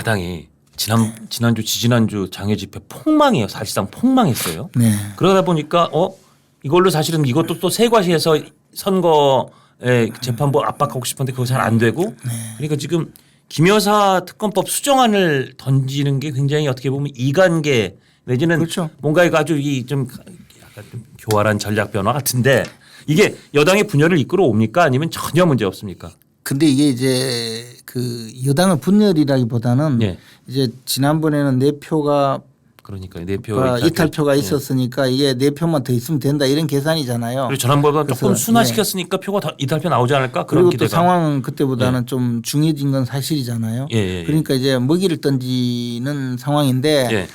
야당이 지난주 지지난주 장외 집회 폭망이에요. 사실상 폭망했어요. 네. 그러다 보니까 이걸로 사실은 이것도 또 세과시에서 선거에 재판부 압박하고 싶은데 그거 잘 안 되고 그러니까 지금 김 여사 특검법 수정안을 던지는 게 굉장히 어떻게 보면 이관계 내지는 그렇죠. 뭔가 이거 아주 좀 약간 좀 교활한 전략 변화 같은데 이게 여당의 분열을 이끌어 옵니까 아니면 전혀 문제 없습니까? 근데 이게 이제 그 여당의 분열이라기보다는 예. 이제 지난번에는 네 표가 그러니까 네 표 이탈표가 있었으니까 이게 네 표만 더 있으면 된다 이런 계산이잖아요. 그리고 지난번보다 조금 그래서, 순화시켰으니까 표가 더 이탈표 나오지 않을까 그런 그리고 또 기대가. 상황은 그때보다는 좀 중해진 건 사실이잖아요. 예. 그러니까 이제 먹이를 던지는 상황인데 예.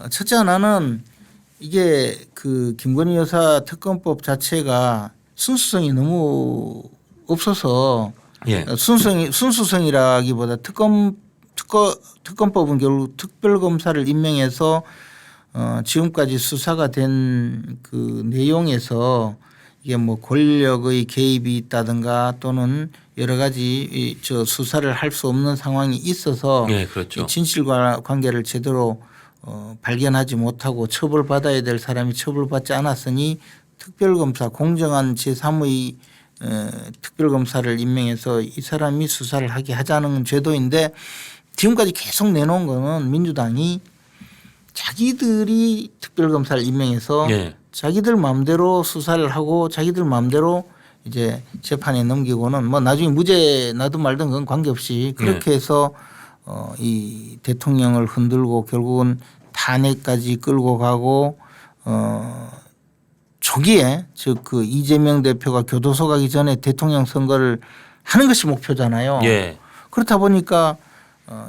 첫째 하나는 이게 그 김건희 여사 특검법 자체가 순수성이 너무 없어서 예. 순수성이라기보다 특검법은 결국 특별검사를 임명해서 지금까지 수사가 된 그 내용에서 이게 뭐 권력의 개입이 있다든가 또는 여러 가지 저 수사를 할 수 없는 상황이 있어서 예, 그렇죠. 진실 관계를 제대로 발견하지 못하고 처벌받아야 될 사람이 처벌받지 않았으니 특별검사 공정한 제3의 특별검사를 임명해서 이 사람이 수사를 하게 하자는 제도인데 지금까지 계속 내놓은 거는 민주당이 자기들이 특별검사를 임명해서 예. 자기들 마음대로 수사를 하고 자기들 마음대로 이제 재판에 넘기고는 뭐 나중에 무죄 나든 말든 그건 관계없이 그렇게 해서 이 대통령을 흔들고 결국은 탄핵까지 끌고 가고 초기에 즉 그 이재명 대표가 교도소 가기 전에 대통령 선거를 하는 것이 목표잖아요. 예. 그렇다 보니까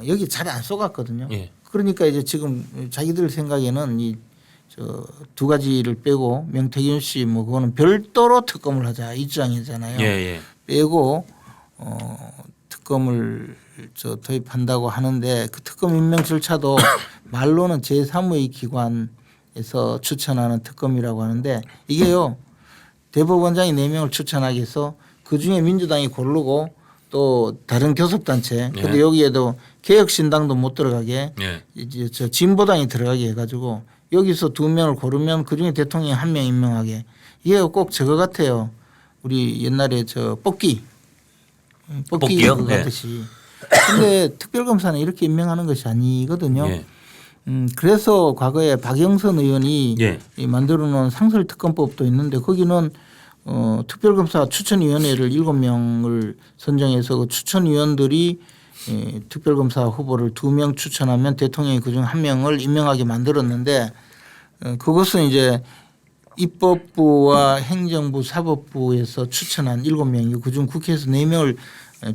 여기 잘 안 쏘갔거든요. 예. 그러니까 이제 지금 자기들 생각에는 이 저 두 가지를 빼고 명태균 씨 뭐 그거는 별도로 특검을 하자 이 주장이잖아요. 예. 빼고 특검을 도입한다고 하는데 그 특검 임명 절차도 말로는 제3의 기관에서 추천하는 특검이라고 하는데 이게요 대법원장이 4명을 추천하기 위해서 그중에 민주당이 고르고 또 다른 교섭단체 근데 여기에도 개혁신당도 못 들어가게 이제 저 진보당이 들어가게 해가지고 여기서 2명을 고르면 그중에 대통령이 1명 임명하게 이게 꼭 저거 같아요. 우리 옛날에 저 뽑기 뽑기요? 그거 같듯이. 그런데 특별검사는 이렇게 임명하는 것이 아니거든요. 예. 그래서 과거에 박영선 의원이 예. 만들어 놓은 상설특검법도 있는데 거기는 특별검사 추천위원회를 7명을 선정해서 그 추천위원들이 특별검사 후보를 2명 추천하면 대통령이 그중 1명을 임명하게 만들었는데 그것은 이제 입법부와 행정부 사법부에서 추천한 7명이고 그중 국회에서 4명을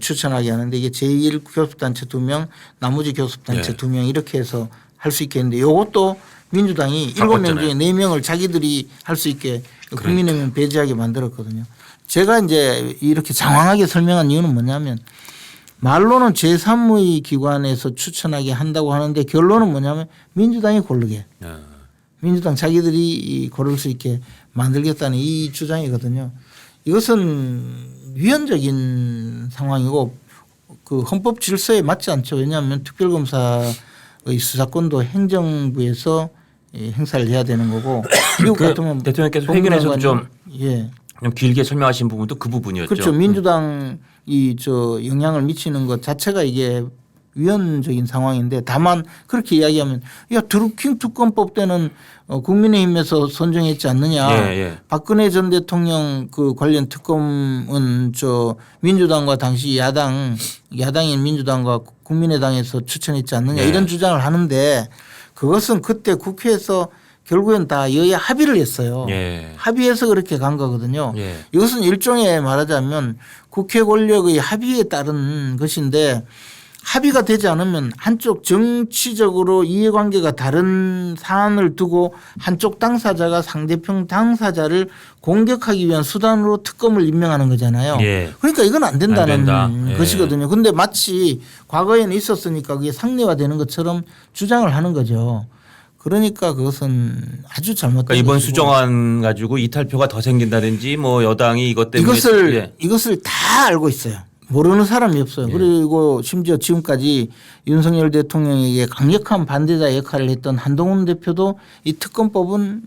추천하게 하는데 이게 제1교섭단체 2명 나머지 교섭단체 2명 이렇게 해서 할 수 있게 했는데 이것도 민주당이 7명 중에 4명을 자기들이 할 수 있게 국민의힘 배제하게 만들었거든요. 제가 이제 이렇게 장황하게 설명한 이유는 뭐냐면 말로는 제3의 기관에서 추천하게 한다고 하는데 결론은 뭐냐면 민주당이 고르게 민주당 자기들이 고를 수 있게 만들겠다는 이 주장이거든요. 이것은 위헌적인 상황이고 그 헌법 질서에 맞지 않죠. 왜냐하면 특별검사의 수사권도 행정부에서 행사를 해야 되는 거고 미국 같으면 대통령께서 회견에서도 좀 예. 길게 설명하신 부분도 그 부분이었죠. 그렇죠. 민주당이 저 영향을 미치는 것 자체가 이게 위헌적인 상황인데 다만 그렇게 이야기하면 야 드루킹 특검법 때는 국민의힘에서 선정했지 않느냐. 예. 박근혜 전 대통령 그 관련 특검은 저 민주당과 당시 야당인 민주당과 국민의당에서 추천했지 않느냐 이런 주장을 하는데 그것은 그때 국회에서 결국엔 다 여야 합의를 했어요. 합의해서 그렇게 간 거거든요. 이것은 일종의 말하자면 국회 권력의 합의에 따른 것인데 합의가 되지 않으면 한쪽 정치적으로 이해관계가 다른 사안을 두고 한쪽 당사자가 상대편 당사자를 공격하기 위한 수단으로 특검을 임명하는 거잖아요. 그러니까 이건 안 된다는 것이거든요. 그런데 마치 과거에는 있었으니까 그게 상례화되는 것처럼 주장을 하는 거죠. 그러니까 그것은 아주 잘못된 그러니까 이번 것이고. 수정안 가지고 이탈표가 더 생긴다든지 뭐 여당이 이것 때문에 이것을 다 알고 있어요. 모르는 사람이 없어요. 예. 그리고 심지어 지금까지 윤석열 대통령에게 강력한 반대자 역할을 했던 한동훈 대표도 이 특검법은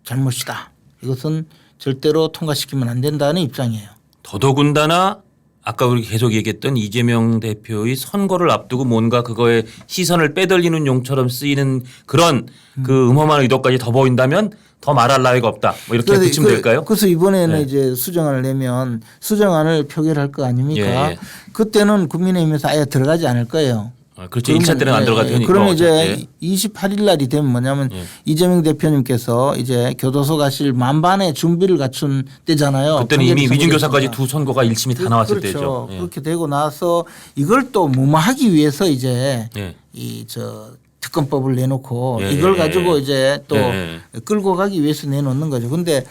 잘못이다. 이것은 절대로 통과시키면 안 된다는 입장이에요. 더더군다나 아까 우리 계속 얘기했던 이재명 대표의 선거를 앞두고 뭔가 그거에 시선을 빼돌리는 용처럼 쓰이는 그런 그 음험한 의도까지 더 보인다면 더 말할 나위가 없다. 뭐 이렇게 붙이면 될까요? 그래서 이번에는 네. 이제 수정안을 내면 수정안을 표결할 거 아닙니까? 예. 그때는 국민의힘에서 아예 들어가지 않을 거예요. 그렇죠. 1차 때는 안 들어갈 테니까. 그러면 이제 28일 날이 되면 뭐냐면 예. 이재명 대표님께서 이제 교도소 가실 만반의 준비를 갖춘 때잖아요. 그때는 이미 판결이 위중교사까지 선고됐으니까. 두 선거가 1심이 다 나왔을 그렇죠. 때죠. 예. 그렇게 되고 나서 이걸 또 무마하기 위해서 이제 예. 이 저 특검법을 내놓고 예. 이걸 가지고 이제 또 예. 끌고 가기 위해서 내놓는 거죠. 근데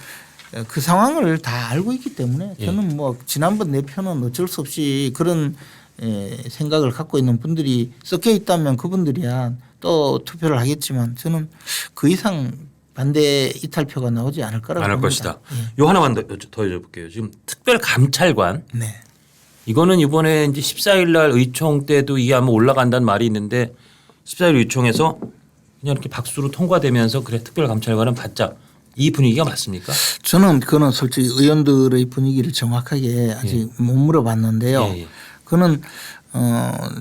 그 상황을 다 알고 있기 때문에 저는 뭐 지난번 내 편은 어쩔 수 없이 그런 생각을 갖고 있는 분들이 섞여 있다면 그분들이야 또 투표를 하겠지만 저는 그 이상 반대 이탈표가 나오지 않을 거라고 안 할 봅니다. 것이다. 요 하나만 더 여쭤볼게요. 지금 특별감찰관 네. 이거는 이번에 이제 14일 날 의총 때도 이게 아마 올라간다는 말이 있는데 14일 의총에서 그냥 이렇게 박수로 통과되면서 그래 특별감찰관은 받자. 이 분위기가 맞습니까? 저는 그거는 솔직히 의원들의 분위기를 정확하게 아직 못 물어봤는데요. 예, 예. 그거는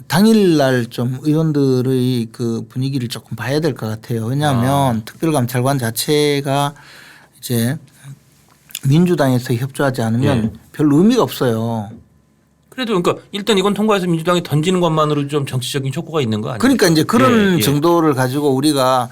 당일날 좀 의원들의 그 분위기를 조금 봐야 될 것 같아요. 왜냐하면 특별감찰관 자체가 이제 민주당에서 협조하지 않으면 예. 별 의미가 없어요. 그래도 그러니까 일단 이건 통과해서 민주당이 던지는 것만으로 좀 정치적인 효과가 있는 거 아니에요? 그러니까 이제 그런 예, 예. 정도를 가지고 우리가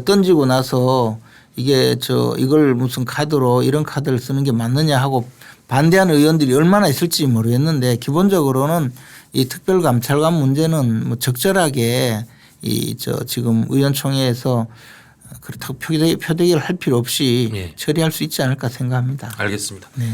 던지고 나서 이게 이걸 무슨 카드로 이런 카드를 쓰는 게 맞느냐 하고 반대하는 의원들이 얼마나 있을지 모르겠는데 기본적으로는 이 특별감찰관 문제는 뭐 적절하게 지금 의원총회에서 그렇다고 표대기를 할 필요 없이 예. 처리할 수 있지 않을까 생각합니다. 알겠습니다. 네.